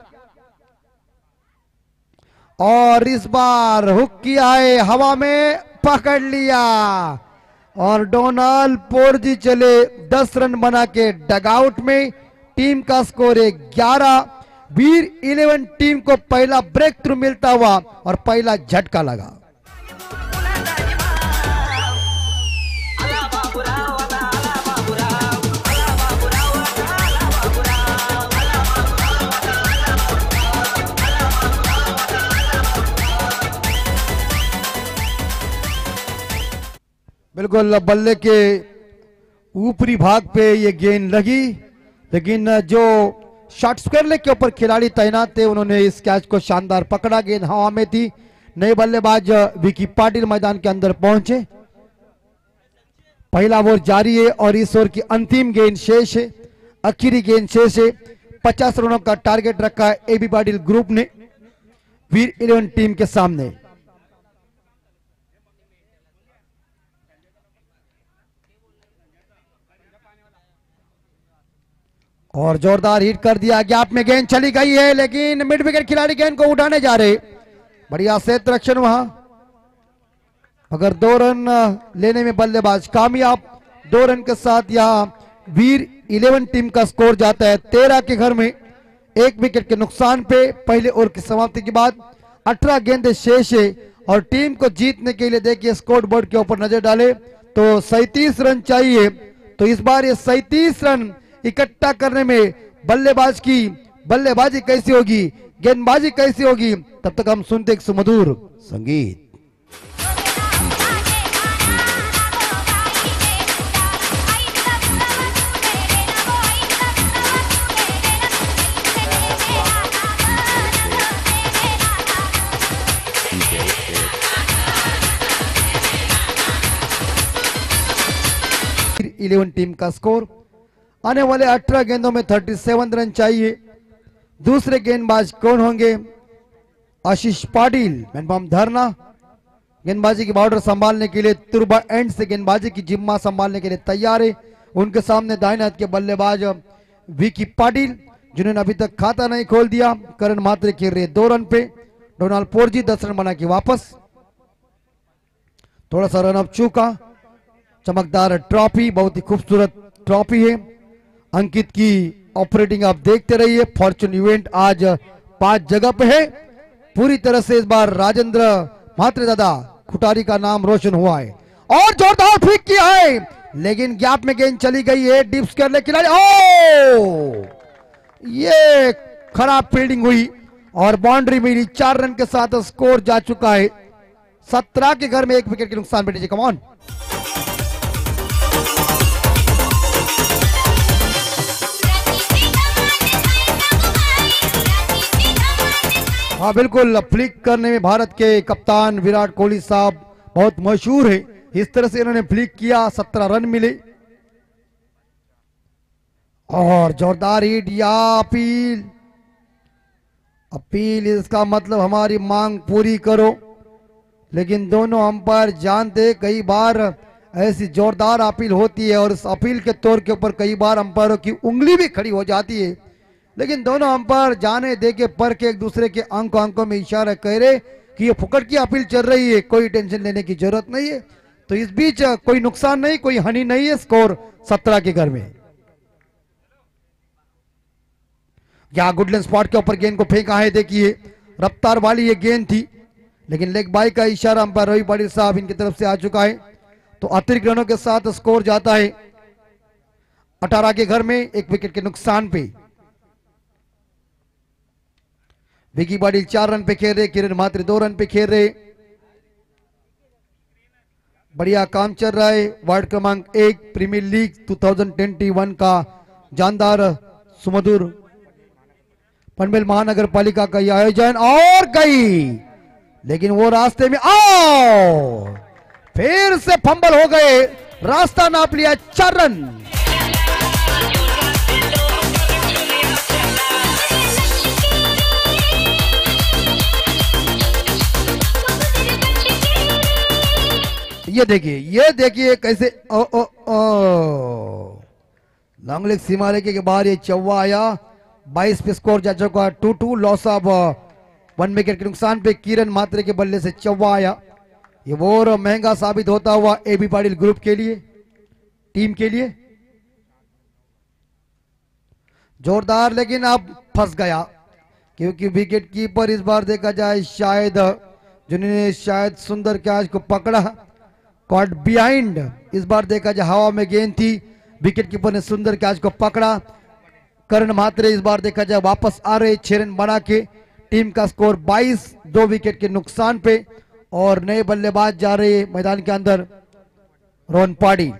और इस बार हुक किया है, हवा में पकड़ लिया और डोनाल्ड पोरजी चले 10 रन बना के डगआउट में। टीम का स्कोर है 11। वीर 11 टीम को पहला ब्रेक थ्रू मिलता हुआ और पहला झटका लगा। बिल्कुल बल्ले के ऊपरी भाग पे ये गेंद लगी, लेकिन जो शॉर्ट स्क्वायर लेग के ऊपर खिलाड़ी तैनात थे उन्होंने इस कैच को शानदार पकड़ा। गेंद हवा में थी। नए बल्लेबाज विकी पाटिल मैदान के अंदर पहुंचे। पहला ओवर जारी है और इस ओवर की अंतिम गेंद शेष है, आखिरी गेंद शेष है। 50 रनों का टारगेट रखा है एबी पाटिल ग्रुप ने वीर 11 टीम के सामने। और जोरदार हिट कर दिया, गैप में गेंद चली गई है, लेकिन मिड विकेट खिलाड़ी गेंद को उठाने जा रहे। बढ़िया सेट रक्षण वहां। अगर 2 रन लेने में बल्लेबाज कामयाब, 2 रन के साथ यहाँ वीर 11 टीम का स्कोर जाता है 13 के घर में। 1 विकेट के नुकसान पे पहले ओवर की समाप्ति के बाद 18 गेंदें शेष है और टीम को जीतने के लिए देखिए स्कोर बोर्ड के ऊपर नजर डाले तो 37 रन चाहिए। तो इस बार ये 37 रन इकट्ठा करने में बल्लेबाज की बल्लेबाजी कैसी होगी, गेंदबाजी कैसी होगी, तब तक हम सुनते एक सुमधुर संगीत। इलेवन टीम का स्कोर आने वाले 18 गेंदों में 37 रन चाहिए। दूसरे गेंदबाज कौन होंगे? आशीष पाटिल मैनपाम धरना गेंदबाजी की बॉर्डर संभालने के लिए तुरबा एंड से गेंदबाजी की जिम्मा संभालने के लिए तैयार है। उनके सामने दाहिने हाथ के बल्लेबाज विकी पाटिल जिन्होंने अभी तक खाता नहीं खोल दिया। करण मात्रे खेल रहे 2 रन पे। डोनाल्ड पोर्जी 10 रन बना के वापस। थोड़ा सा रन अप चूका। चमकदार ट्रॉफी, बहुत ही खूबसूरत ट्रॉफी है। अंकित की ऑपरेटिंग आप देखते रहिए। फॉर्चून इवेंट आज 5 जगह पे है। पूरी तरह से इस बार राजेंद्र म्हात्रे दादा खुटारी का नाम रोशन हुआ है और जोरदार फेंक किया है लेकिन गैप में गेंद चली गई है। डिप्स कर ले खिलाड़ी, ओ ये खराब फील्डिंग हुई और बाउंड्री मिली। 4 रन के साथ स्कोर जा चुका है 17 के घर में। 1 विकेट के नुकसान पे। Come on. हाँ बिल्कुल, फ्लिक करने में भारत के कप्तान विराट कोहली साहब बहुत मशहूर है। इस तरह से इन्होंने फ्लिक किया, 17 रन मिले और जोरदार हिट या अपील। अपील इसका मतलब हमारी मांग पूरी करो, लेकिन दोनों अंपायर जानते कई बार ऐसी जोरदार अपील होती है और इस अपील के तौर के ऊपर कई बार अंपायरों की उंगली भी खड़ी हो जाती है। लेकिन दोनों अंपायर जाने दे के पर के एक दूसरे के आंखों में इशारा कह रहे कि ये फुकट की अपील चल रही है, कोई टेंशन लेने की जरूरत नहीं है। तो इस बीच कोई नुकसान नहीं, कोई हानि नहीं है। स्कोर 17 के घर में। यहां गुडलैंड स्पॉट के ऊपर गेंद को फेंका है। देखिए रफ्तार वाली ये गेंद थी लेकिन लेग बाई का इशारा अंपायर रवि पाटिल साहब इनकी तरफ से आ चुका है। तो अतिरिक्त रनों के साथ स्कोर जाता है 18 के घर में। 1 विकेट के नुकसान पे। विकी पाटिल 4 रन पे खेल रहे, किरण म्हात्रे 2 रन पे खेल रहे। बढ़िया काम चल रहा है। वार्ड क्रमांक 1 प्रीमियर लीग 2021 का जानदार सुमधुर पनवेल महानगर पालिका का यह आयोजन और गई लेकिन वो रास्ते में आओ फिर से फंबल हो गए। रास्ता नाप लिया 4 रन। ये देखिए कैसे ओ ओ ओ लॉन्ग लेग सीमा रेखे के बाहर ये चौवा आया। 22 पे स्कोर जा चुका 2-2। लॉस ऑफ 1 विकेट के नुकसान पे किरण म्हात्रे के बल्ले से चौवा आया। ये और महंगा साबित होता हुआ एबी पाटिल ग्रुप के लिए, टीम के लिए। जोरदार लेकिन अब फंस गया क्योंकि विकेट कीपर इस बार देखा जाए शायद जिन्होंने शायद सुंदर कैच को पकड़ा, कॉट बिहाइंड। इस बार देखा जाए हवा में गेंद थी, विकेट कीपर ने सुंदर कैच को पकड़ा। करण म्हात्रे इस बार देखा जाए वापस आ रहे 6 रन बना के। टीम का स्कोर 22, 2 विकेट के नुकसान पे और नए बल्लेबाज जा रहे मैदान के अंदर रोहन पाड़ी।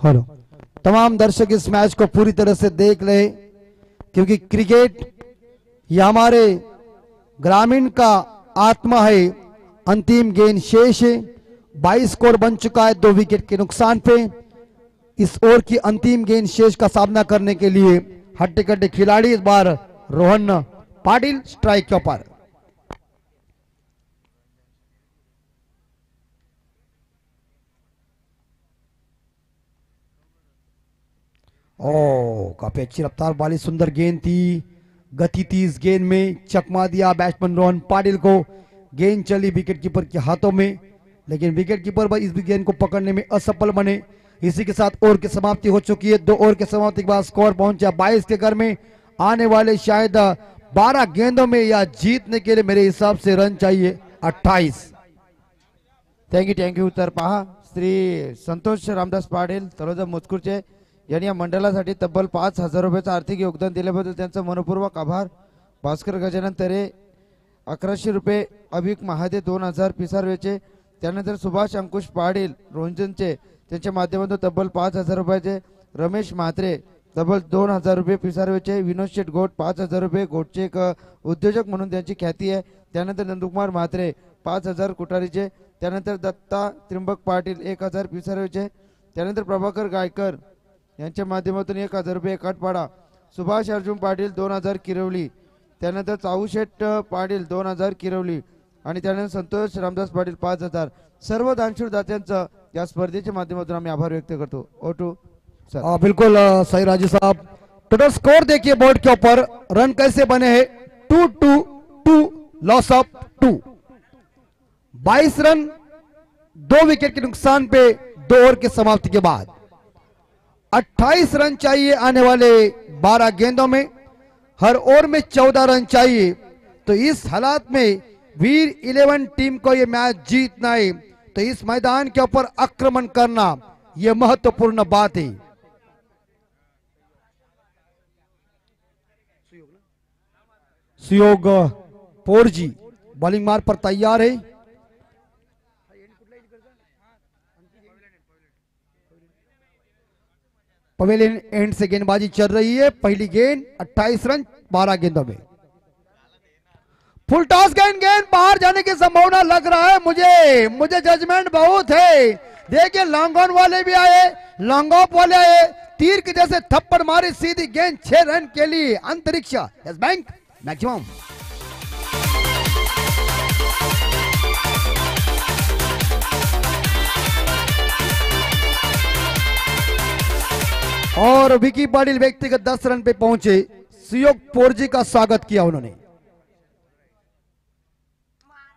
हेलो, तमाम दर्शक इस मैच को पूरी तरह से देख रहे क्योंकि क्रिकेट ये हमारे ग्रामीण का आत्मा है। अंतिम गेंद शेष है। 22 स्कोर बन चुका है 2 विकेट के नुकसान पे। इस ओवर की अंतिम गेंद शेष का सामना करने के लिए हट्टे कट्टे खिलाड़ी इस बार रोहन पाटिल स्ट्राइक के ऊपर। ओ काफी अच्छी रफ्तार वाली सुंदर गेंद थी, गति थी इस गेंद में, चकमा दिया बैट्समैन रोहन पाटिल को। गेंद चली विकेट कीपर के हाथों में, लेकिन विकेट कीपर इस गेंद को पकड़ने में असफल बने। इसी के साथ ओवर की समाप्ति हो चुकी है। 2 ओवर की समाप्ति के बाद स्कोर पहुंचा 22 के घर में। आने वाले शायद 12 गेंदों में या जीतने के लिए मेरे हिसाब से रन चाहिए 28। थँक्यू उत्तर पहा श्री संतोष रामदास पाटील तळोजा मोजकूरचे यांनी या मंडळासाठी तब्बल 5,000 रुपयाचं आर्थिक योगदान दिल्याबद्दल त्यांचा मनपूर्वक आभार। भास्कर गजानन तरे 1100 रुपये, अभिक महादे 2000 पिसारवेचे, त्यानंतर सुभाष अंकुश पाटील रोंजनचे त्यांच्या माध्यमातून तब्बल 5,000 रुपयाचे, रमेश म्हात्रे तब्बल 2,000 रुपये पिसारवेचे, विनोद शेठ गोट 5,000 रुपये, गोटचे एक उद्योजक म्हणून त्यांची ख्याती आहे। त्यानंतर नंदकुमार म्हात्रे 5,000 कुटारीचे, त्यानंतर दत्ता त्रिंबक पाटील 1,000 पिसारवेचे, त्यानंतर प्रभाकर गायकर यांच्या माध्यमातून 1,000 रुपये काटपाडा, सुभाष अर्जुन पाटील 2,000 किरवली, त्यानंतर चाऊशेठ पाटील 2,000 किरवली आणि त्यानंतर संतोष रामदास पाटील 5,000। सर्व दानशूर दात्यांचं या स्पर्धेच्या माध्यमातून आम्ही आभार व्यक्त करतो। ओटू सर। बिल्कुल सही राजू साहब। टोटल स्कोर देखिए बोर्ड के ऊपर, रन कैसे बने हैं 2-2-2, लॉस ऑफ 2। 22 रन 2 विकेट के नुकसान पे 2 ओवर की समाप्ति के बाद 28 रन चाहिए आने वाले 12 गेंदों में। हर ओवर में 14 रन चाहिए। तो इस हालात में वीर 11 टीम को यह मैच जीतना है, तो इस मैदान के ऊपर आक्रमण करना यह महत्वपूर्ण बात है। सुयोग पोरजी बॉलिंग मार पर तैयार है। पवेलियन एंड से गेंदबाजी चल रही है। पहली गेंद 28 रन 12 गेंदों में। फुल टॉस गेंद बाहर जाने की संभावना लग रहा है मुझे जजमेंट बहुत है। देखिए लॉन्ग ऑन वाले भी आए, लॉन्ग ऑफ वाले आए, तीर के जैसे थप्पड़ मारी सीधी गेंद 6 रन के लिए। अंतरिक्ष यस बैंक मैक्सिमम। और विकी पाटिल व्यक्तिगत 10 रन पे पहुंचे। सुयोग पोरजी का स्वागत किया उन्होंने।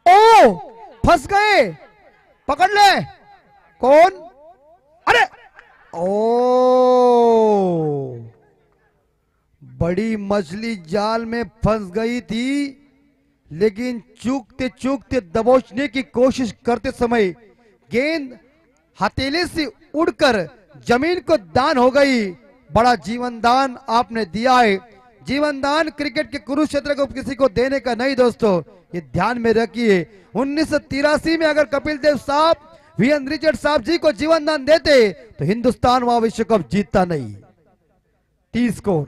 ओ फंस गए, पकड़ ले। कौन? अरे ओ बड़ी मछली जाल में फंस गई थी, लेकिन चूकते चूकते दबोचने की कोशिश करते समय गेंद हथेली से उड़कर जमीन को दान हो गई। बड़ा जीवन दान आपने दिया है। जीवन दान क्रिकेट के कुरुक्षेत्र को किसी को देने का नहीं दोस्तों, ये ध्यान में रखिए। 1983 में अगर कपिल देव साहब, वीएन रिचर्ड साहब जी को जीवन दान देते तो हिंदुस्तान वहां विश्व कप जीतता नहीं। टी स्कोर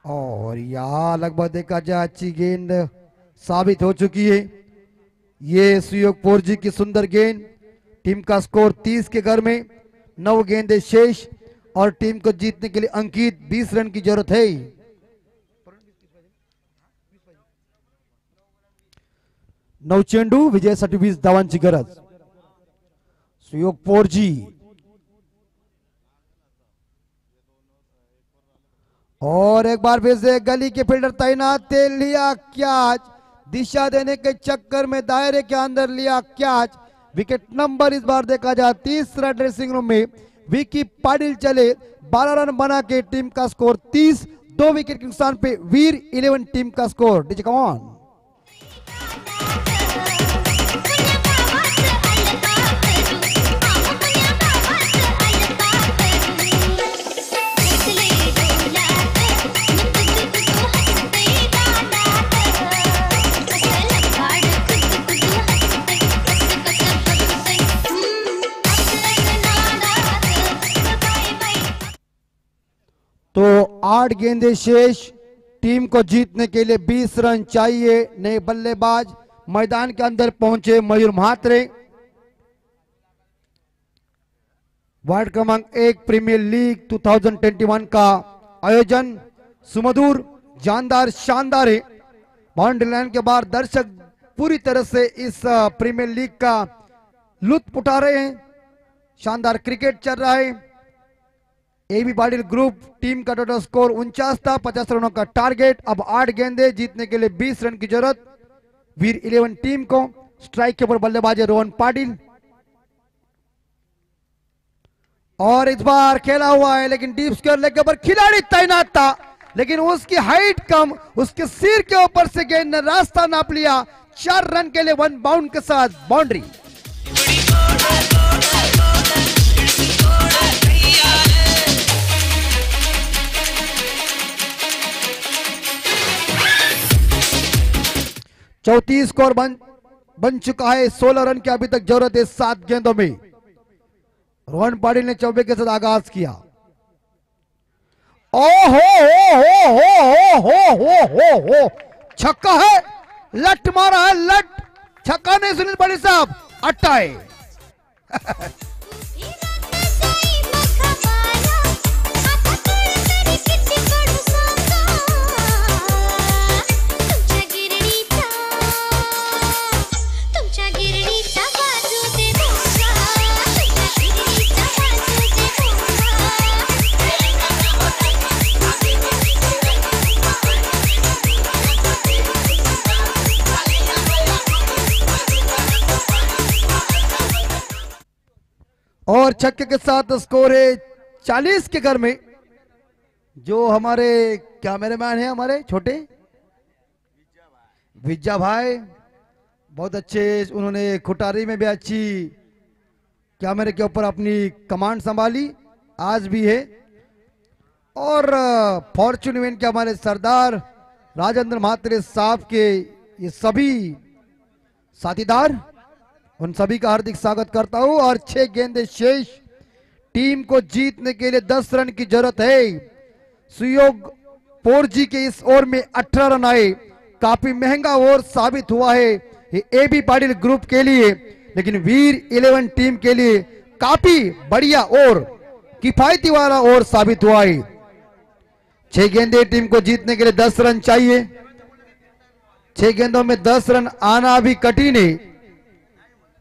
और यहां लगभग देखा जाए अच्छी गेंद साबित हो चुकी है। ये सुयोग पोरजी की सुंदर गेंद। टीम का स्कोर 30 के घर में, 9 गेंदें शेष और टीम को जीतने के लिए अंकित 20 रन की जरूरत है। 9 चेंडू विजयासाठी 20 धावांची गरज। सुयोग पोरजी और एक बार फिर से गली के फील्डर तैनात थे। लिया कैच, दिशा देने के चक्कर में दायरे के अंदर लिया कैच। विकेट नंबर इस बार देखा जाए 30 ड्रेसिंग रूम में विकी पाटिल चले 12 रन बना के टीम का स्कोर 30। 2 विकेट के नुकसान पे वीर 11 टीम का स्कोर। DJ come on. तो 8 गेंदें शेष। टीम को जीतने के लिए 20 रन चाहिए। नए बल्लेबाज मैदान के अंदर पहुंचे मयूर म्हात्रे। वार्ड क्रमांक 1 प्रीमियर लीग 2021 का आयोजन सुमधुर, जानदार, शानदार है। बाउंड्री लाइन के बाहर दर्शक पूरी तरह से इस प्रीमियर लीग का लुत्फ उठा रहे हैं। शानदार क्रिकेट चल रहा है। एबी पाटिल ग्रुप टीम का टोटल स्कोर 49 था, 50 रनों का टारगेट। अब 8 गेंदे जीतने के लिए 20 रन की जरूरत वीर 11 टीम को। स्ट्राइक के ऊपर बल्लेबाज है रोहन पाटिल और इस बार खेला हुआ है लेकिन डीप स्क्वायर लेग के ऊपर खिलाड़ी तैनात था लेकिन उसकी हाइट कम, उसके सिर के ऊपर से गेंद ने रास्ता नाप लिया। 4 रन के लिए 1 बाउंड के साथ बाउंड्री। चौथी स्कोर बन चुका है। 16 रन की अभी तक जरूरत है 7 गेंदों में। रोहन पाटिल ने 24 के साथ आगाज किया। ओ हो छक्का है, लट मारा है, लट छक्का नहीं सुनील पाटिल साहब, अट्टा है। और छक्के के साथ स्कोर है 40 के घर में। जो हमारे कैमरामैन है हमारे छोटे विज्जा भाई, बहुत अच्छे, उन्होंने खुटारी में भी अच्छी कैमरे के ऊपर अपनी कमांड संभाली, आज भी है। और फॉर्चून इवेंट के हमारे सरदार राजेंद्र महात्रे साहब के ये सभी साथीदार, उन सभी का हार्दिक स्वागत करता हूं। और 6 गेंदे शेष, टीम को जीतने के लिए 10 रन की जरूरत है। सुयोग 4G के इस ओवर में 18 रन आए, काफी महंगा ओवर साबित हुआ है ये एबी पाटिल ग्रुप के लिए, लेकिन वीर 11 टीम के लिए काफी बढ़िया ओवर, किफायती वाला ओवर साबित हुआ है। 6 गेंदे, टीम को जीतने के लिए 10 रन चाहिए। 6 गेंदों में 10 रन आना भी कठिन है।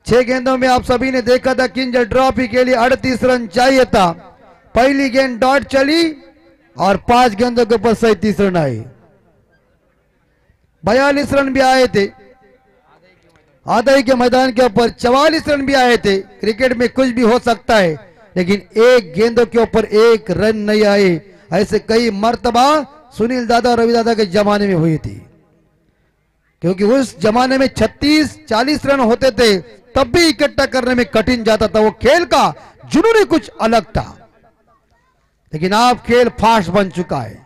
6 गेंदों में आप सभी ने देखा था किंजल ट्रॉफी के लिए 38 रन चाहिए था। पहली गेंद डॉट चली और 5 गेंदों के ऊपर 37 रन आए। 42 रन भी आए थे आधाई के मैदान के ऊपर, 44 रन भी आए थे। क्रिकेट में कुछ भी हो सकता है, लेकिन 1 गेंदों के ऊपर 1 रन नहीं आए। ऐसे कई मर्तबा सुनील दादा और रवि दादा के जमाने में हुई थी, क्योंकि उस जमाने में 36-40 रन होते थे, तब भी इकट्ठा करने में कठिन जाता था। वो खेल का जुनून ही कुछ अलग था, लेकिन अब खेल फास्ट बन चुका है।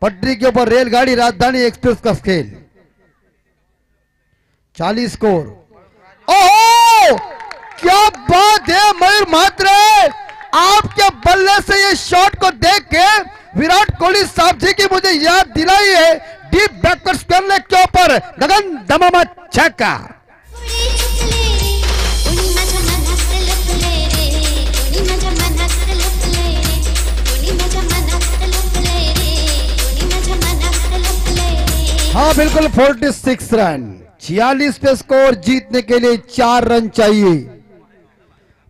पटरी के ऊपर रेलगाड़ी राजधानी एक्सप्रेस का खेल। 40 स्कोर। ओहो, क्या बात है मयूर महात्रे, आपके बल्ले से ये शॉट को देख के विराट कोहली साहब जी की मुझे याद दिलाई है। डीप बैकवर्ड स्क्वायर लेग के ऊपर गगन दमामा छक्का। हाँ बिल्कुल, 46 रन, 46 पे स्कोर। जीतने के लिए 4 रन चाहिए।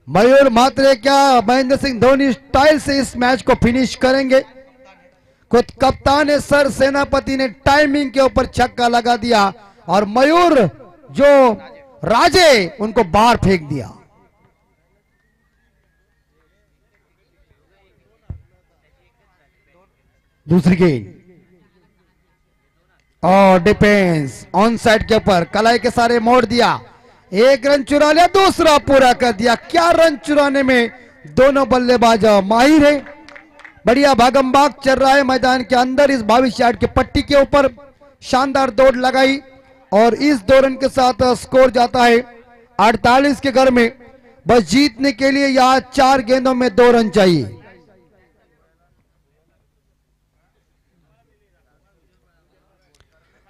मयूर महात्रे क्या महेंद्र सिंह धोनी स्टाइल से इस मैच को फिनिश करेंगे? खुद कप्तान है सर सेनापति ने टाइमिंग के ऊपर छक्का लगा दिया और मयूर जो राजे उनको बाहर फेंक दिया। दूसरी गेंद और डिफेंस ऑन साइड के ऊपर कलाई के सारे मोड़ दिया। 1 रन चुरा लिया, दूसरा पूरा कर दिया। क्या रन चुराने में दोनों बल्लेबाज माहिर है। बढ़िया भागम भाग चल रहा है मैदान के अंदर। इस 22 यार्ड की पट्टी के ऊपर शानदार दौड़ लगाई और इस 2 रन के साथ स्कोर जाता है 48 के घर में। बस जीतने के लिए यहां 4 गेंदों में 2 रन चाहिए।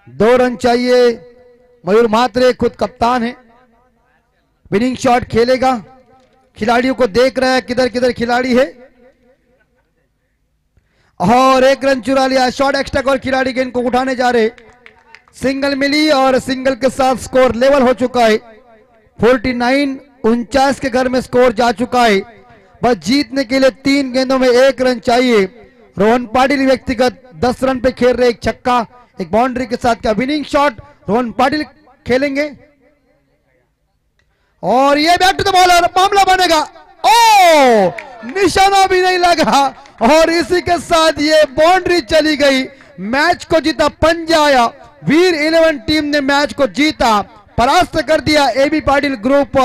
दो रन चाहिए। मयूर महात्रे खुद कप्तान है, विनिंग शॉट खेलेगा। खिलाड़ियों को देख रहा है किधर किधर खिलाड़ी है और 1 रन चुरा लिया। शॉट एक्स्ट्रा और खिलाड़ी गेंद को उठाने जा रहे। सिंगल मिली और सिंगल के साथ स्कोर लेवल हो चुका है। 49 49 के घर में स्कोर जा चुका है। बस जीतने के लिए 3 गेंदों में 1 रन चाहिए। रोहन पाटिल व्यक्तिगत 10 रन पे खेल रहे, एक छक्का एक बाउंड्री के साथ का विनिंग शॉट रोहन पाटिल खेलेंगे और ये बैक टू द बॉलर, मामला बनेगा। ओ निशाना भी नहीं लगा और इसी के साथ ये बाउंड्री चली गई। मैच को जीता पंजा आया, वीर 11 टीम ने मैच को जीता, परास्त कर दिया एबी पाटिल ग्रुप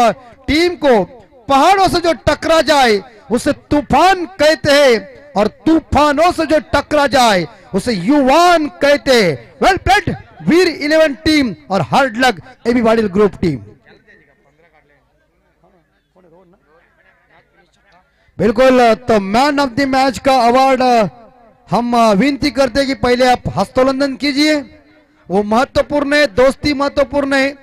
टीम को। पहाड़ों से जो टकरा जाए उसे तूफान कहते हैं और तूफानों से जो टकरा जाए उसे युवान कहते हैं। वेल प्लेड वीर 11 टीम और hard luck AB Patil group team. बिल्कुल, तो मैन ऑफ द मैच का अवार्ड हम विनती करते हैं कि पहले आप हस्तोलंदन कीजिए, वो महत्वपूर्ण है, दोस्ती महत्वपूर्ण है।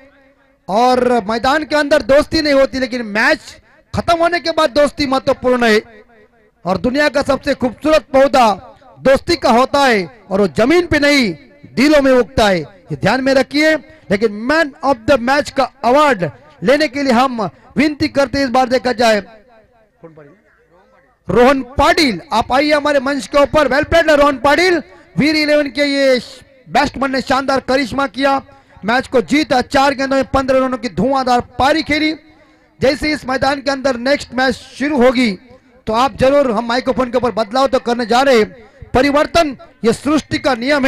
और मैदान के अंदर दोस्ती नहीं होती लेकिन मैच खत्म होने के बाद दोस्ती महत्वपूर्ण है। और दुनिया का सबसे खूबसूरत पौधा दोस्ती का होता है और वो जमीन पे नहीं दिलों में उगता है, ये ध्यान में रखिए। लेकिन मैन ऑफ द मैच का अवार्ड लेने के लिए हम विनती करते हैं, इस बार देखा जाए रोहन पाटिल, आप आइए हमारे मंच के ऊपर। वेल प्लेड रोहन पाटिल, वीर 11 के ये बैट्समैन ने शानदार करिश्मा किया, मैच को जीता, 4 गेंदों में 15 रनों की धुआंधार पारी खेली। जैसे इस मैदान के अंदर नेक्स्ट मैच शुरू होगी तो आप जरूर, हम माइक्रोफोन के ऊपर बदलाव तो करने जा रहे हैं, परिवर्तन ये सृष्टि का नियम है।